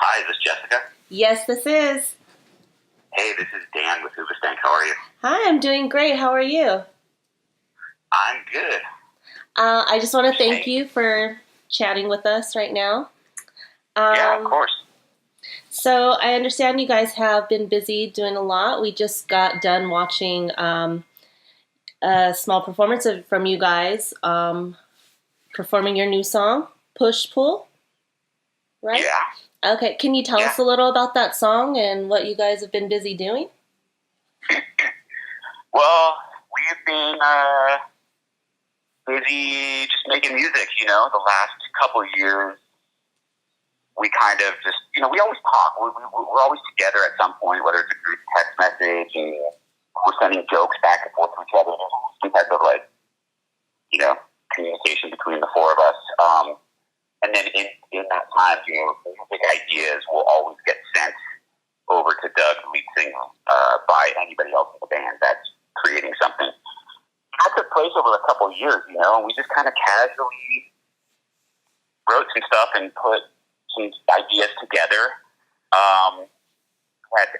Hi, is this Jessica? Yes, this is. Hey, this is Dan with Hoobastank. How are you? Hi, I'm doing great. How are you? I'm good. I just want to thank Hey. you for chatting with us right now. Yeah, of course. So I understand you guys have been busy doing a lot. We just got done watching a small performance from you guys performing your new song, Push Pull, right? Yeah. Okay, can you tell us a little about that song and what you guys have been busy doing? Well, we've been busy just making music, the last couple of years. We kind of just, we always talk. We're always together at some point, whether it's a group text message and we're sending jokes back and forth to each other. There's some type of communication between the four of us. And then in that time, big ideas will always get sent over to Doug, the lead singer, by anybody else in the band that's creating something. That took place over a couple of years, and we just kind of casually wrote some stuff and put some ideas together.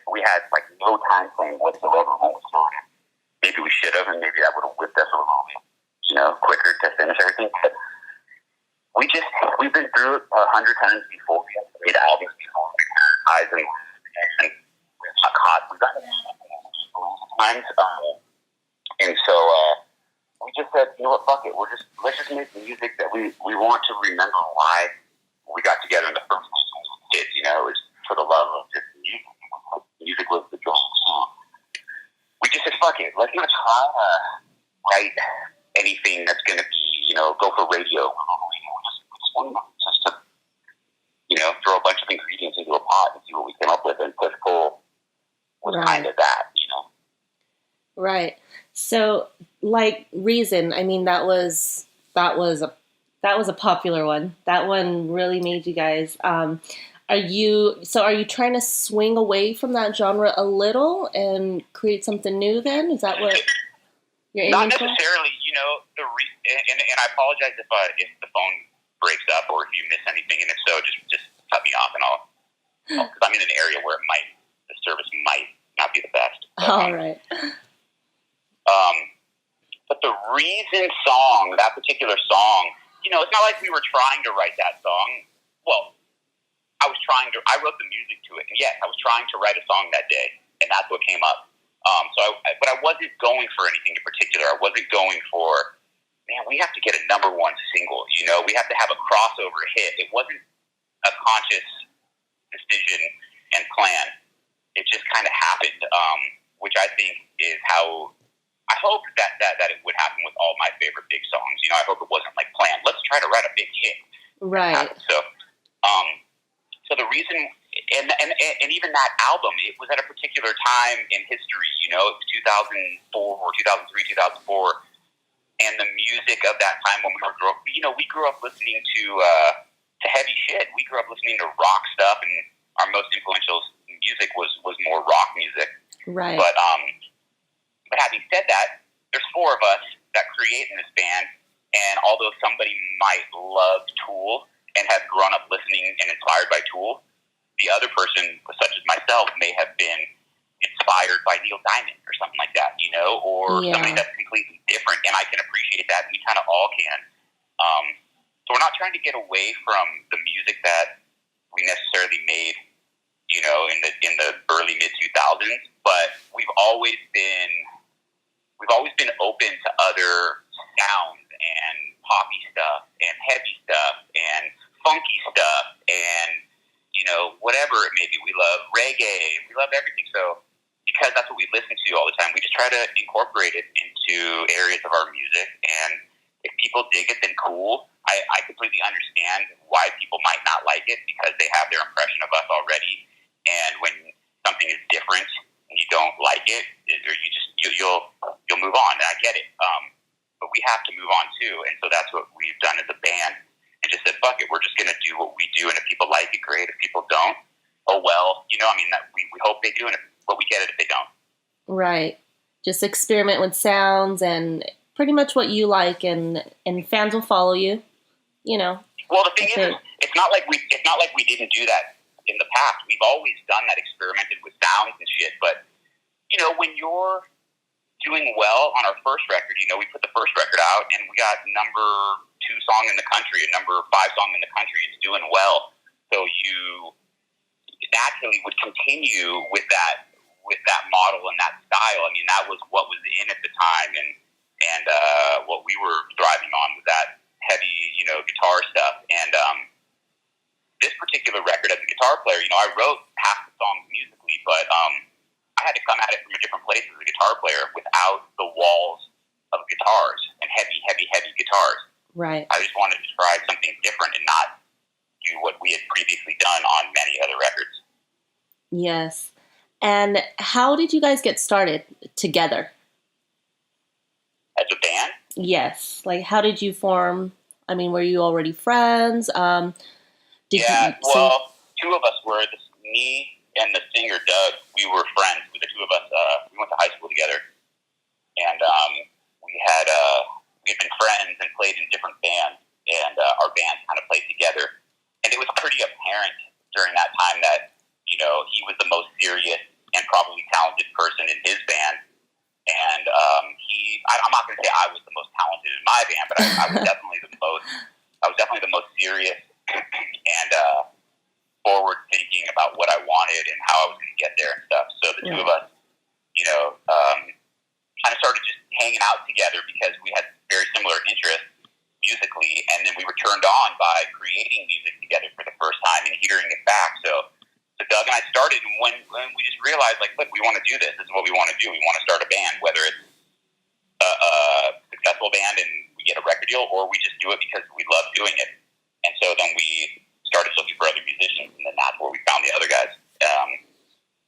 We had like no time frame whatsoever when we started. Maybe we should have, and maybe that would have whipped us a little bit, quicker to finish everything. But we've been through it 100 times before. We have made albums before. Eyes and we got caught. We got times, and so we just said, fuck it. Let's just make music that we want to remember why we got together in the first place when we were kids. It was for the love of just music. Music was the goal. So we just said, fuck it. Let's not try to write anything that's going to be, go for radio. We just wanted to, throw a bunch of ingredients into a pot and see what we came up with, and Push Pull was kind of that, Right. So, like Reason, I mean, that was a popular one. That one really made you guys. Are you trying to swing away from that genre a little and create something new? Then is that what you're aiming for? Not necessarily. And I apologize if the phone breaks up or if you miss anything, and if so, just cut me off and I'll because I'm in an area where the service might not be the best. All right. But the Reason song, that particular song, it's not like we were trying to write that song. Well, I wrote the music to it, and yes, I was trying to write a song that day, and that's what came up. But I wasn't going for anything in particular. I wasn't going for, man, we have to get a #1 single. We have to have a crossover hit. It wasn't a conscious decision and plan. It just kind of happened, which I think is how I hope that it would happen with all my favorite big songs. I hope it wasn't like planned. Let's try to write a big hit. Right. So the Reason, and even that album, it was at a particular time in history. It was 2004 or 2003, 2004, and the music of that time when we grew up listening to heavy shit. We grew up listening to rock stuff, and our most influential music was more rock music. Right. But having said that, there's four of us that create in this band, and although somebody might love Tool and have grown up listening and inspired by Tool, the other person, such as myself, may have been inspired by Neil Diamond or something like that, or somebody that's completely different, and I can appreciate that, and we kind of all can. So we're not trying to get away from the music that we necessarily made, in the early mid 2000s, but we've always been open to other sounds and poppy stuff and heavy stuff and funky stuff and whatever it may be. We love reggae. We love everything. So because that's what we listen to all the time, we just try to incorporate it into areas of our music. And if people dig it, then cool. I completely understand why people might not like it because they have their impression of us already. And when something is different and you don't like it, or you'll move on. And I get it. But we have to move on too. And so that's what we've done as a band. And just said, fuck it, we're just going to do what we do. And if people like it, great. If people don't, oh well. We hope they do, but we get it if they don't. Right. Just experiment with sounds and pretty much what you like, and fans will follow you. Well, the thing is, it's not like we didn't do that in the past. We've always done that, experimented with sounds and shit. But, you know, when you're doing well on our first record, you know, we put the first record out and we got number 2 song in the country and number 5 song in the country. It's doing well. So you naturally would continue with that model and that style. I mean, that was what was in at the time, and what we were thriving on was that heavy, you know, guitar stuff. And this particular record, as a guitar player, you know, I wrote half the songs musically, but I had to come at it from a different place as a guitar player without the walls of guitars and heavy guitars. Right. I just wanted to try something different and not do what we had previously done on many other records. Yes. And how did you guys get started together? As a band? Yes. Like, how did you form? I mean, were you already friends? Well, 2 of us were. Me and the singer, Doug, we were friends. The 2 of us, we went to high school together. And we had been friends and played in different bands. And our bands kind of played together. And it was pretty apparent during that time that, you know, he was the most serious and probably talented person in his band. And I'm not going to say I was the most talented in my band, but I was definitely the most serious and forward thinking about what I wanted and how I was going to get there and stuff. So the 2 of us, you know, kind of started just hanging out together because we had very similar interests musically, and then we were turned on by creating music together for the first time and hearing it back. So Doug and I started, and when we just realized, like, look, we want to do this. This is what we want to do. We want to start a band, whether it's a successful band and we get a record deal, or we just do it because we love doing it. And so then we started looking for other musicians, and then that's where we found the other guys.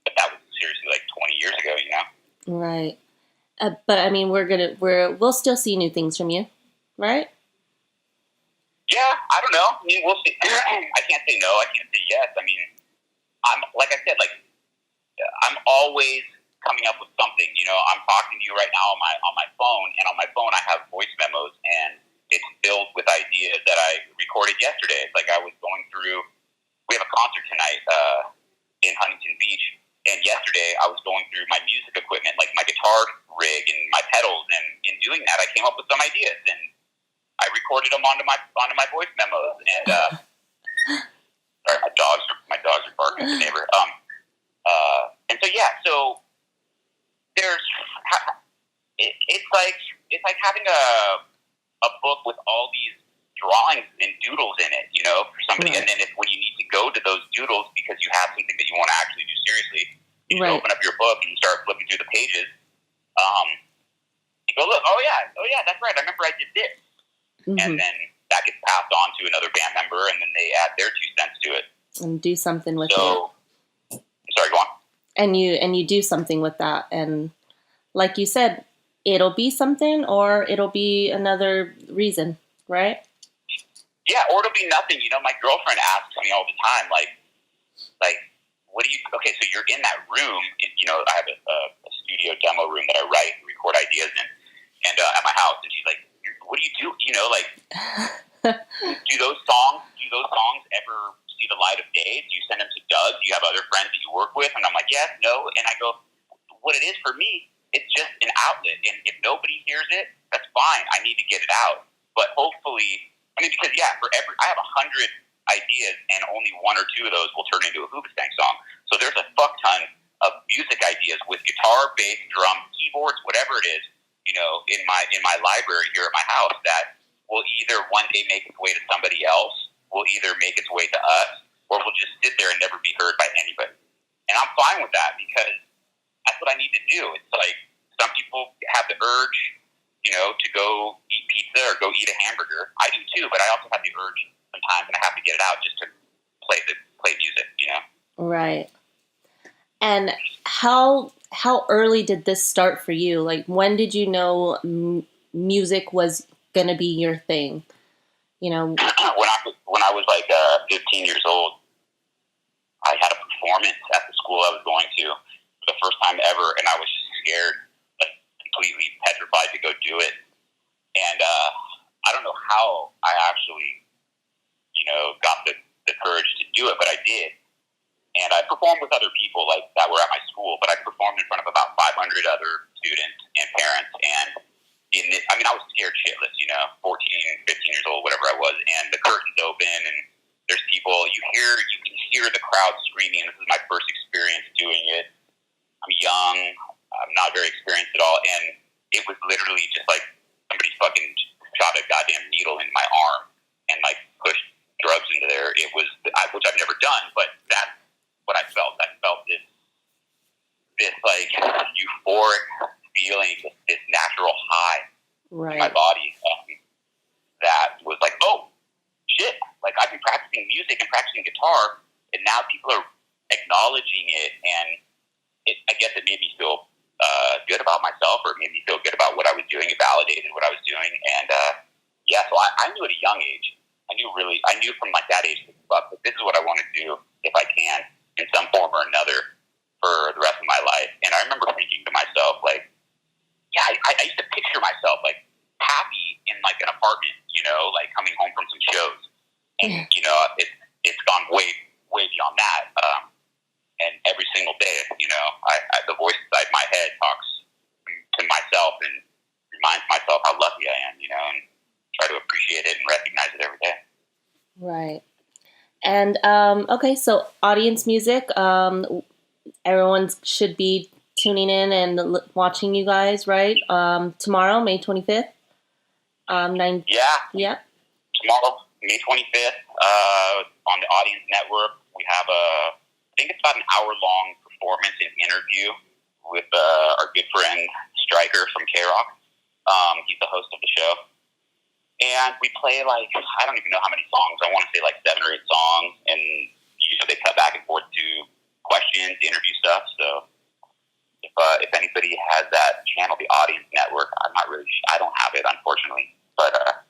But that was seriously like 20 years ago, you know? Right. But I mean, we'll still see new things from you, right? Yeah, I don't know. I mean, we'll see. I can't say no. I can't say yes. I mean, like I said, I'm always coming up with something. You know, I'm talking to you right now on my phone, and on my phone I have voice memos, and it's filled with ideas that I recorded yesterday. It's like I was going through. We have a concert tonight in Huntington Beach, and yesterday I was going through my music equipment, like my guitar rig and my pedals, and in doing that, I came up with some ideas, and I recorded them onto my voice memos. And sorry, my dogs are barking at the neighbor. And so yeah, so there's it's like having a book with all these drawings and doodles in it, you know, for somebody. Right. And then when you need to go to those doodles because you have something that you want to actually do seriously, you right. open up your book and you start flipping through the pages. You go, look, oh yeah, that's right. I remember I did this. Mm-hmm. And then that gets passed on to another band member, and then they add their 2 cents to it. And do something with it. Sorry, go on. And you do something with that, and like you said, it'll be something, or it'll be another reason, right? Yeah, or it'll be nothing. You know, my girlfriend asks me all the time, like, what do you? Okay, so you're in that room. You know, I have a studio demo room that I write and record ideas in, and at my house, and she's like, what do you do? You know, like, do those songs ever see the light of day? Do you send them to Doug? Do you have other friends that you work with? And I'm like, yes, no. And I go, what it is for me, it's just an outlet. And if nobody hears it, that's fine. I need to get it out. But hopefully, I mean, because yeah, I have 100 ideas, and only 1 or 2 of those will turn into a Hoobastank song. So there's a fuck ton of music ideas with guitar, bass, drum, keyboards, whatever it is, you know, in my library here at my house that will either one day make its way to somebody else, will either make its way to us, or will just sit there and never be heard by anybody. And I'm fine with that because that's what I need to do. It's like some people have the urge, you know, to go eat pizza or go eat a hamburger. I do too, but I also have the urge sometimes, and I have to get it out just to play music, you know? Right. And how early did this start for you? Like, when did you know music was going to be your thing? You know, when I was like 15 years old, I had a performance at the school I was going to for the first time ever, and I was just scared, like completely petrified to go do it. And I don't know how I actually, you know, got the courage to do it, but I did. performed with other people like that were at my school, but I performed in front of about 500 other students and parents. And I was scared shitless, 14, 15 years old, whatever I was. And the curtain's open, and there's people. You can hear the crowd screaming. This is my first experience doing it. I'm young. I'm not very experienced at all, and it was literally just like somebody fucking shot a goddamn needle in my arm and like pushed drugs into there. It was, which I've never done, but that's what I felt. I felt this like euphoric feeling, this natural high in my body that was like, oh shit! Like I've been practicing music and practicing guitar, and now people are acknowledging it, and I guess it made me feel good about myself, or it made me feel good about what I was doing. It validated what I was doing, and so I knew at a young age. I knew from like that age, but this is what I want to do if I can, in some form or another, for the rest of my life. And I remember thinking to myself, like, yeah, I used to picture myself like happy in like an apartment, like coming home from some shows, and it's gone way beyond that. And every single day, the voice inside my head talks to myself and reminds myself how lucky I am, and try to appreciate it and recognize it every day. Right. And, okay, so audience music, everyone should be tuning in and watching you guys, right? Tomorrow, May 25th. Yeah. Tomorrow, May 25th, on the Audience Network, we have I think it's about an hour-long performance and interview with our good friend Stryker from K-Rock. He's the host of the show. And we play I don't even know how many songs. I want to say 7 or 8 songs. And they cut back and forth to questions, interview stuff. So if anybody has that channel, the Audience Network, I don't have it, unfortunately. But